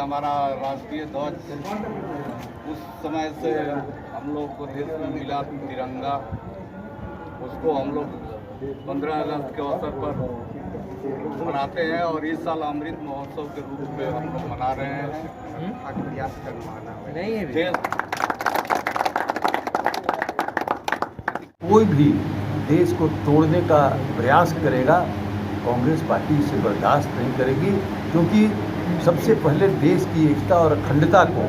हमारा राष्ट्रीय ध्वज उस समय से हम लोग को देश में मिला तिरंगा, उसको हम लोग 15 अगस्त के अवसर पर मनाते हैं और इस साल अमृत महोत्सव के रूप में हम लोग मना रहे हैं। कोई भी देश को तोड़ने का प्रयास करेगा, कांग्रेस पार्टी इसे बर्दाश्त नहीं करेगी, क्योंकि सबसे पहले देश की एकता और अखंडता को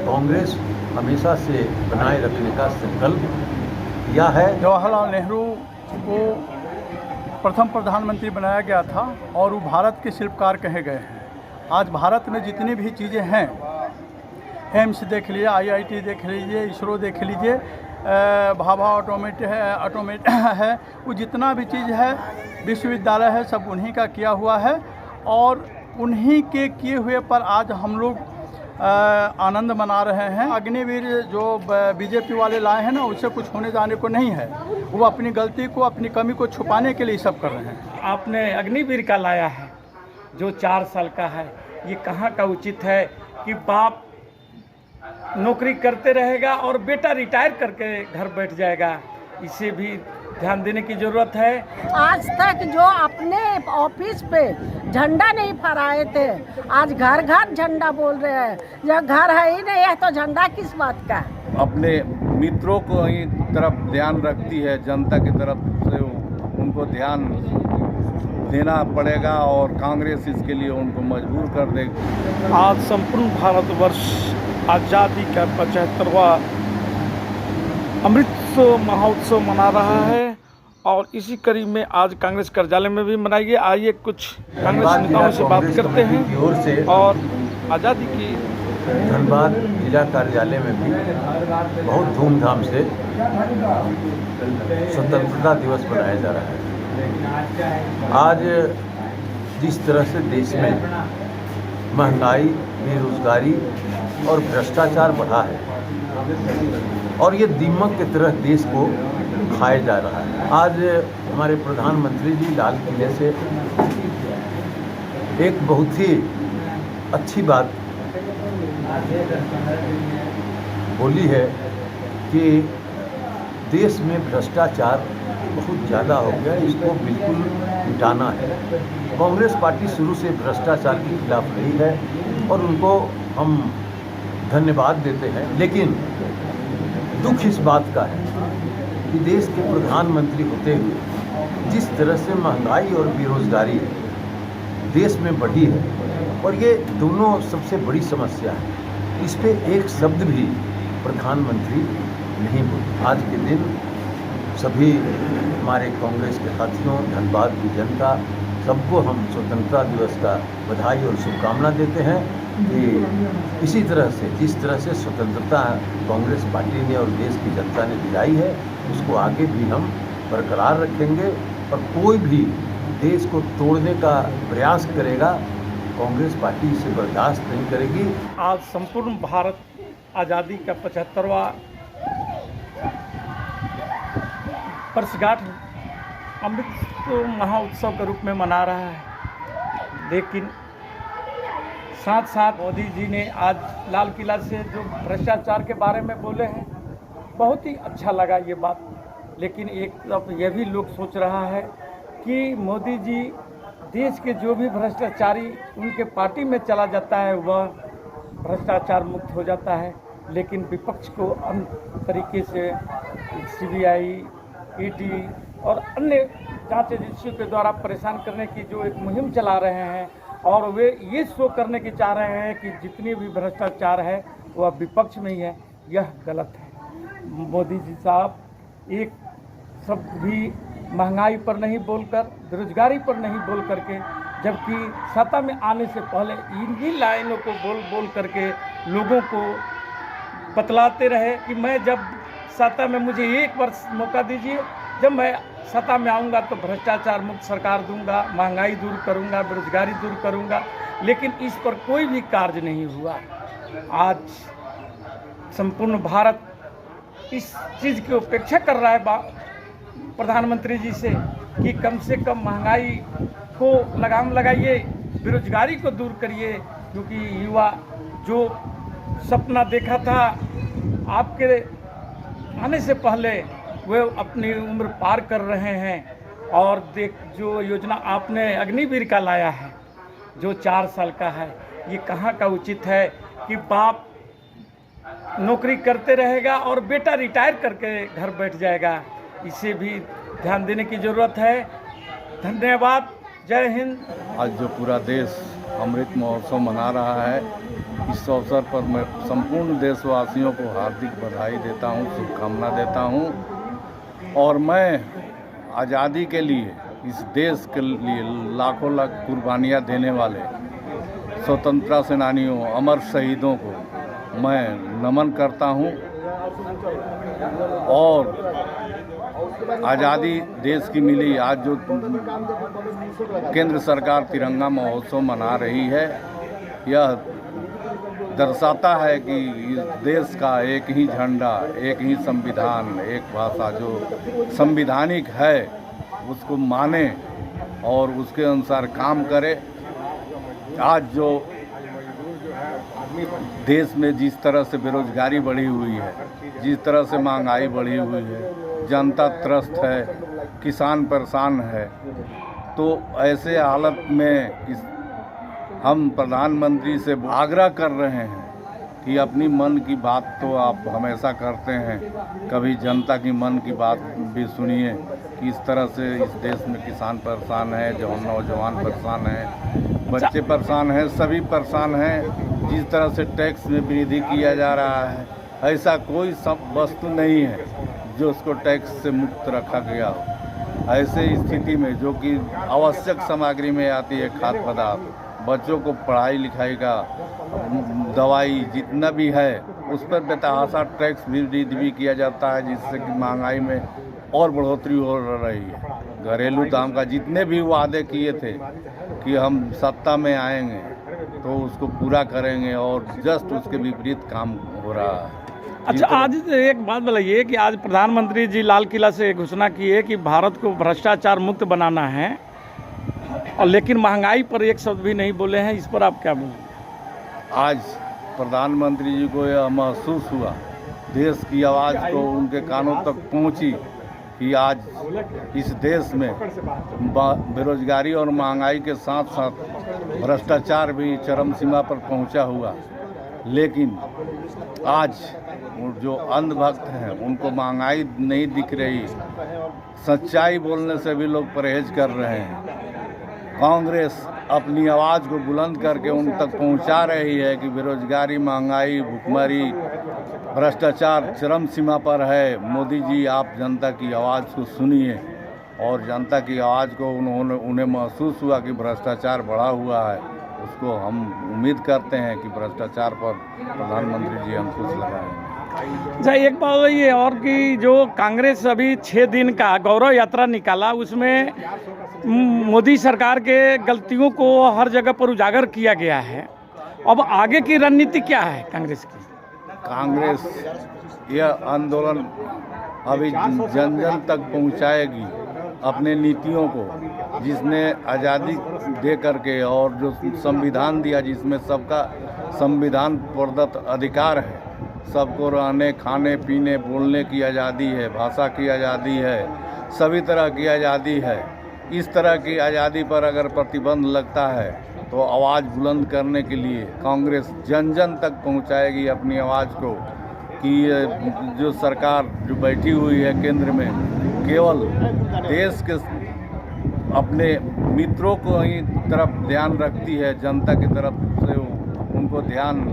कांग्रेस हमेशा से बनाए रखने का संकल्प किया है। जवाहरलाल नेहरू को प्रथम प्रधानमंत्री बनाया गया था और वो भारत के शिल्पकार कहे गए हैं। आज भारत में जितनी भी चीज़ें हैं, एम्स देख लीजिए, IIT देख लीजिए, इसरो देख लीजिए, भाभा ऑटोमेट है, वो जितना भी चीज़ है, विश्वविद्यालय है, सब उन्हीं का किया हुआ है और उन्हीं के किए हुए पर आज हम लोग आनंद मना रहे हैं। अग्निवीर जो बीजेपी वाले लाए हैं ना, उससे कुछ होने जाने को नहीं है। वो अपनी गलती को, अपनी कमी को छुपाने के लिए सब कर रहे हैं। आपने अग्निवीर का लाया है जो 4 साल का है, ये कहाँ का उचित है कि बाप नौकरी करते रहेगा और बेटा रिटायर करके घर बैठ जाएगा? इसे भी ध्यान देने की जरूरत है। आज तक जो अपने ऑफिस पे झंडा नहीं फहराए थे, आज घर घर झंडा बोल रहे हैं। जब घर है ही नहीं है तो झंडा किस बात का? अपने मित्रों को ही तरफ ध्यान रखती है, जनता की तरफ से उनको ध्यान देना पड़ेगा और कांग्रेस इसके लिए उनको मजबूर कर देगी। आज संपूर्ण भारतवर्ष आज़ादी का 75वां अमृत महोत्सव मना रहा है और इसी कड़ी में आज कांग्रेस कार्यालय में भी मनाई गई। आइए कुछ कांग्रेस नेताओं से बात करते हैं और आज़ादी की धनबाद जिला कार्यालय में भी बहुत धूमधाम से स्वतंत्रता दिवस मनाया जा रहा है। आज जिस तरह से देश में महंगाई, बेरोजगारी और भ्रष्टाचार बढ़ा है और ये दीमक की तरह देश को खाया जा रहा है। आज हमारे प्रधानमंत्री जी लाल किले से एक बहुत ही अच्छी बात बोली है कि देश में भ्रष्टाचार बहुत ज़्यादा हो गया, इसको बिल्कुल मिटाना है। कांग्रेस पार्टी शुरू से भ्रष्टाचार के खिलाफ रही है और उनको हम धन्यवाद देते हैं, लेकिन दुख इस बात का है कि देश के प्रधानमंत्री होते हुए जिस तरह से महंगाई और बेरोजगारी देश में बढ़ी है और ये दोनों सबसे बड़ी समस्या है, इस पे एक शब्द भी प्रधानमंत्री नहीं बोले। आज के दिन सभी हमारे कांग्रेस के साथियों, धनबाद की जनता, सबको हम स्वतंत्रता दिवस का बधाई और शुभकामना देते हैं कि इसी तरह से, जिस तरह से स्वतंत्रता कांग्रेस पार्टी ने और देश की जनता ने दिलाई है, उसको आगे भी हम बरकरार रखेंगे और कोई भी देश को तोड़ने का प्रयास करेगा, कांग्रेस पार्टी इसे बर्दाश्त नहीं करेगी। आज संपूर्ण भारत आज़ादी का 75वां वर्षगांठ अमृत महोत्सव के रूप में मना रहा है, लेकिन साथ साथ मोदी जी ने आज लाल किला से जो भ्रष्टाचार के बारे में बोले हैं, बहुत ही अच्छा लगा ये बात। लेकिन एक तरफ यह भी लोग सोच रहा है कि मोदी जी देश के जो भी भ्रष्टाचारी उनके पार्टी में चला जाता है वह भ्रष्टाचार मुक्त हो जाता है, लेकिन विपक्ष को अन्य तरीके से CBI, ED और अन्य जांच एजेंसियों के द्वारा परेशान करने की जो एक मुहिम चला रहे हैं और वे ये शो करने की चाह रहे हैं कि जितनी भी भ्रष्टाचार है वह विपक्ष में ही है। यह गलत है। मोदी जी साहब एक शब्द भी महंगाई पर नहीं बोलकर, बेरोजगारी पर नहीं बोल करके, जबकि सत्ता में आने से पहले इन्हीं लाइनों को बोल करके लोगों को बतलाते रहे कि मैं जब सत्ता में, मुझे 1 वर्ष मौका दीजिए, जब मैं सत्ता में आऊँगा तो भ्रष्टाचार मुक्त सरकार दूंगा, महंगाई दूर करूंगा, बेरोजगारी दूर करूंगा, लेकिन इस पर कोई भी कार्य नहीं हुआ। आज संपूर्ण भारत इस चीज़ की अपेक्षा कर रहा है प्रधानमंत्री जी से कि कम से कम महंगाई को लगाम लगाइए, बेरोजगारी को दूर करिए, क्योंकि युवा जो सपना देखा था आपके आने से पहले वे अपनी उम्र पार कर रहे हैं। और जो योजना आपने अग्निवीर का लाया है जो 4 साल का है, ये कहाँ का उचित है कि बाप नौकरी करते रहेगा और बेटा रिटायर करके घर बैठ जाएगा। इसे भी ध्यान देने की ज़रूरत है। धन्यवाद। जय हिंद। आज जो पूरा देश अमृत महोत्सव मना रहा है, इस अवसर पर मैं संपूर्ण देशवासियों को हार्दिक बधाई देता हूँ, शुभकामना देता हूँ। और मैं आज़ादी के लिए, इस देश के लिए लाखों लाख कुर्बानियाँ देने वाले स्वतंत्रता सेनानियों, अमर शहीदों को मैं नमन करता हूँ। और आज़ादी देश की मिली, आज जो केंद्र सरकार तिरंगा महोत्सव मना रही है, यह दर्शाता है कि इस देश का एक ही झंडा, एक ही संविधान, एक भाषा जो संविधानिक है उसको माने और उसके अनुसार काम करे। आज जो देश में जिस तरह से बेरोजगारी बढ़ी हुई है, जिस तरह से महंगाई बढ़ी हुई है, जनता त्रस्त है, किसान परेशान है, तो ऐसे हालत में हम प्रधानमंत्री से आग्रह कर रहे हैं कि अपनी मन की बात तो आप हमेशा करते हैं, कभी जनता की मन की बात भी सुनिए कि इस तरह से इस देश में किसान परेशान है, जो नौजवान परेशान हैं, बच्चे परेशान हैं, सभी परेशान हैं। जिस तरह से टैक्स में वृद्धि किया जा रहा है, ऐसा कोई सब वस्तु नहीं है जो उसको टैक्स से मुक्त रखा गया हो। ऐसे स्थिति में जो कि आवश्यक सामग्री में आती है, खाद्य पदार्थ, बच्चों को पढ़ाई लिखाई का, दवाई जितना भी है उस पर बेतहाशा टैक्स भी किया जाता है, जिससे कि महंगाई में और बढ़ोतरी हो रही है। घरेलू दाम का जितने भी वादे किए थे कि हम सत्ता में आएंगे तो उसको पूरा करेंगे, और जस्ट उसके विपरीत काम हो रहा है। अच्छा, आज एक बात बताइए कि आज प्रधानमंत्री जी लाल किला से घोषणा की है कि भारत को भ्रष्टाचार मुक्त बनाना है, और लेकिन महंगाई पर एक शब्द भी नहीं बोले हैं। इस पर आप क्या बोलेंगे? आज प्रधानमंत्री जी को यह महसूस हुआ, देश की आवाज़ को उनके कानों तक पहुंची कि आज इस देश में बेरोजगारी और महंगाई के साथ साथ भ्रष्टाचार भी चरम सीमा पर पहुंचा हुआ। लेकिन आज जो अंधभक्त हैं उनको महंगाई नहीं दिख रही, सच्चाई बोलने से भी लोग परहेज कर रहे हैं। कांग्रेस अपनी आवाज़ को बुलंद करके उन तक पहुंचा रही है कि बेरोजगारी, महंगाई, भुखमरी, भ्रष्टाचार चरम सीमा पर है। मोदी जी, आप जनता की आवाज़ को सुनिए। और जनता की आवाज़ को उन्हें महसूस हुआ कि भ्रष्टाचार बढ़ा हुआ है। उसको हम उम्मीद करते हैं कि भ्रष्टाचार पर प्रधानमंत्री जी अंकुश लगाएंगे। अच्छा, एक बात ये और कि जो कांग्रेस अभी 6 दिन का गौरव यात्रा निकाला, उसमें मोदी सरकार के गलतियों को हर जगह पर उजागर किया गया है। अब आगे की रणनीति क्या है कांग्रेस की? कांग्रेस यह आंदोलन अभी जन जन तक पहुंचाएगी अपने नीतियों को, जिसने आज़ादी दे करके और जो संविधान दिया, जिसमें सबका संविधान प्रदत्त अधिकार है, सबको रहने, खाने, पीने, बोलने की आज़ादी है, भाषा की आज़ादी है, सभी तरह की आज़ादी है। इस तरह की आज़ादी पर अगर प्रतिबंध लगता है तो आवाज़ बुलंद करने के लिए कांग्रेस जन जन तक पहुंचाएगी अपनी आवाज़ को कि जो सरकार जो बैठी हुई है केंद्र में, केवल देश के अपने मित्रों को ही तरफ ध्यान रखती है, जनता की तरफ से उनको ध्यान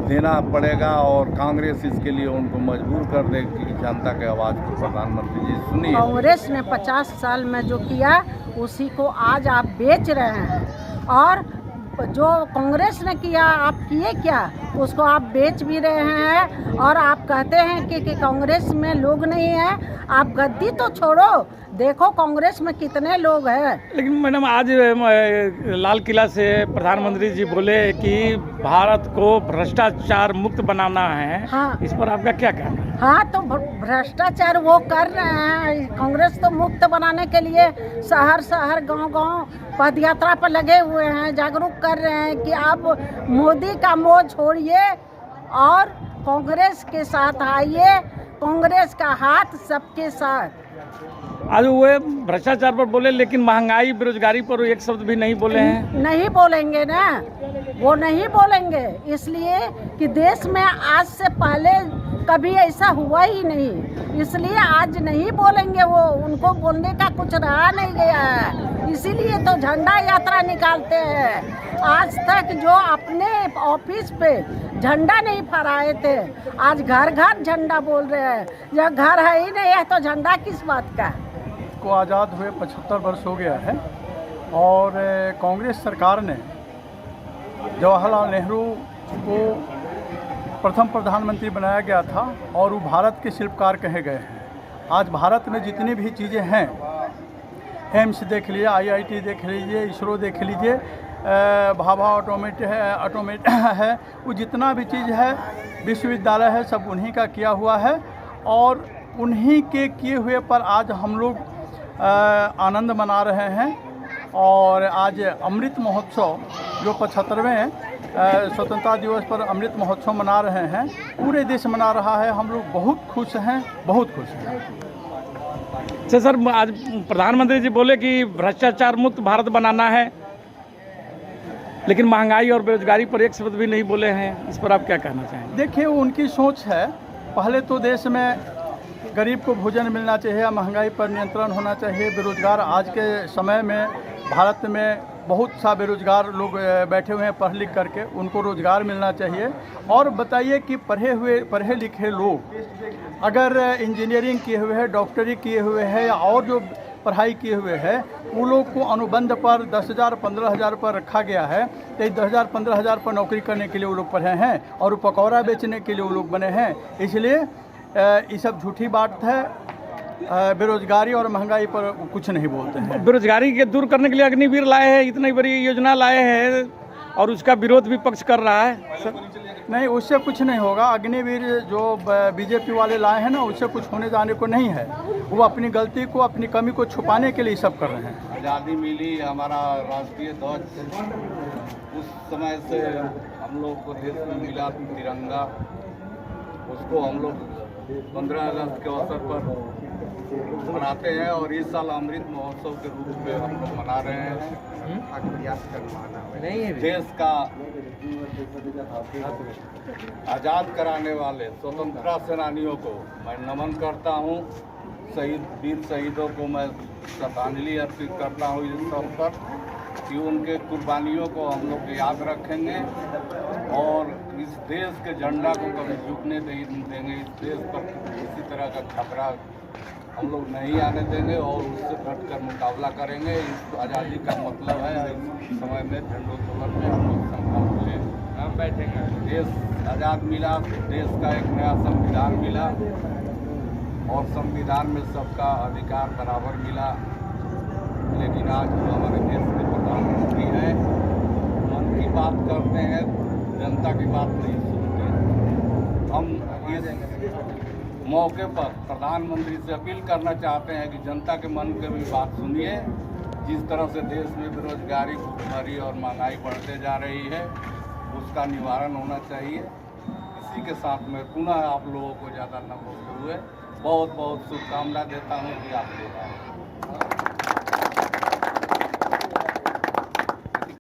देना पड़ेगा। और कांग्रेस इसके लिए उनको मजबूर कर देगी कि जनता के आवाज़ को प्रधानमंत्री जी सुनिए। कांग्रेस ने 50 साल में जो किया उसी को आज आप बेच रहे हैं, और जो कांग्रेस ने किया आप किए क्या, उसको आप बेच भी रहे हैं। और आप कहते हैं कि कांग्रेस में लोग नहीं है। आप गद्दी तो छोड़ो, देखो कांग्रेस में कितने लोग हैं। लेकिन मैडम, आज लाल किला से प्रधानमंत्री जी बोले कि भारत को भ्रष्टाचार मुक्त बनाना है। हाँ। इस पर आपका क्या कहना है? हाँ, तो भ्रष्टाचार वो कर रहे हैं। कांग्रेस तो मुक्त बनाने के लिए शहर शहर, गांव गांव पद यात्रा पर लगे हुए हैं, जागरूक कर रहे हैं कि आप मोदी का मोह छोड़िए और कांग्रेस के साथ आइए, कांग्रेस का हाथ सबके साथ। आज वे भ्रष्टाचार पर बोले, लेकिन महंगाई बेरोजगारी पर एक शब्द भी नहीं बोले हैं। नहीं बोलेंगे ना, वो नहीं बोलेंगे, इसलिए कि देश में आज से पहले कभी ऐसा हुआ ही नहीं, इसलिए आज नहीं बोलेंगे। वो उनको बोलने का कुछ रहा नहीं गया है, इसीलिए तो झंडा यात्रा निकालते हैं। आज तक जो अपने ऑफिस पे झंडा नहीं फहराए थे, आज घर घर झंडा बोल रहे हैं। जब घर है ही नहीं है तो झंडा किस बात का? को आज़ाद हुए 75 वर्ष हो गया है और कांग्रेस सरकार ने जवाहरलाल नेहरू को प्रथम प्रधानमंत्री बनाया गया था और वो भारत के शिल्पकार कहे गए हैं। आज भारत में जितनी भी चीज़ें हैं, एम्स देख लीजिए, IIT देख लीजिए, इसरो देख लीजिए, भाभा ऑटोमेट है, वो जितना भी चीज़ है, विश्वविद्यालय है, सब उन्हीं का किया हुआ है और उन्हीं के किए हुए पर आज हम लोग आनंद मना रहे हैं। और आज अमृत महोत्सव जो 75वें स्वतंत्रता दिवस पर अमृत महोत्सव मना रहे हैं, पूरे देश मना रहा है। हम लोग बहुत खुश हैं, बहुत खुश हैं। अच्छा सर, आज प्रधानमंत्री जी बोले कि भ्रष्टाचार मुक्त भारत बनाना है, लेकिन महंगाई और बेरोजगारी पर एक शब्द भी नहीं बोले हैं। इस पर आप क्या कहना चाहेंगे? देखिए, वो उनकी सोच है। पहले तो देश में गरीब को भोजन मिलना चाहिए, महंगाई पर नियंत्रण होना चाहिए। बेरोजगार आज के समय में भारत में बहुत सा बेरोजगार लोग बैठे हुए हैं पढ़ लिख करके, उनको रोज़गार मिलना चाहिए। और बताइए कि पढ़े लिखे लोग अगर इंजीनियरिंग किए हुए हैं, डॉक्टरी किए हुए हैं या और जो पढ़ाई किए हुए हैं, वो लोग को अनुबंध पर 10,000 15,000 पर रखा गया है। तो 10,000 15,000 पर नौकरी करने के लिए वो लोग पढ़े हैं और पकौड़ा बेचने के लिए वो लोग बने हैं। इसलिए ये सब झूठी बात है। बेरोजगारी और महंगाई पर कुछ नहीं बोलते हैं। बेरोजगारी के दूर करने के लिए अग्निवीर लाए हैं, इतनी बड़ी योजना लाए हैं और उसका विरोध भी पक्ष कर रहा है सर। नहीं, उससे कुछ नहीं होगा। अग्निवीर जो बीजेपी वाले लाए हैं ना, उससे कुछ होने जाने को नहीं है। वो अपनी गलती को, अपनी कमी को छुपाने के लिए सब कर रहे हैं। आज़ादी मिली, हमारा राष्ट्रीय ध्वज उस समय से हम लोग को देश में मिला तिरंगा, उसको हम लोग 15 अगस्त के अवसर पर मनाते हैं और इस साल अमृत महोत्सव के रूप में हम लोग मना रहे हैं। देश का आज़ाद कराने वाले स्वतंत्रता सेनानियों को मैं नमन करता हूँ। वीर शहीदों को मैं श्रद्धांजलि अर्पित करता हूँ इस अवसर पर कि उनके कुर्बानियों को हम लोग याद रखेंगे और इस देश के झंडा को कभी झुकने नहीं देंगे। इस देश पर किसी तरह का खतरा हम लोग नहीं आने देंगे और उससे डटकर मुकाबला करेंगे। इस आज़ादी का मतलब है इस समय में झंडोत्तोलन में हम लोग संकल्प लें, हम बैठेंगे। देश आज़ाद मिला, देश का एक नया संविधान मिला और संविधान में सबका अधिकार बराबर मिला। लेकिन आज जो हमारे देश के प्रधानमंत्री हैं, मन की बात करते हैं, जनता की बात नहीं सुनते। हम इस मौके पर प्रधानमंत्री से अपील करना चाहते हैं कि जनता के मन की भी बात सुनिए। जिस तरह से देश में बेरोजगारी, भुखमरी और महंगाई बढ़ते जा रही है, उसका निवारण होना चाहिए। इसी के साथ में पुनः आप लोगों को ज़्यादा न बोलते हुए बहुत बहुत शुभकामना देता हूँ कि आप लोग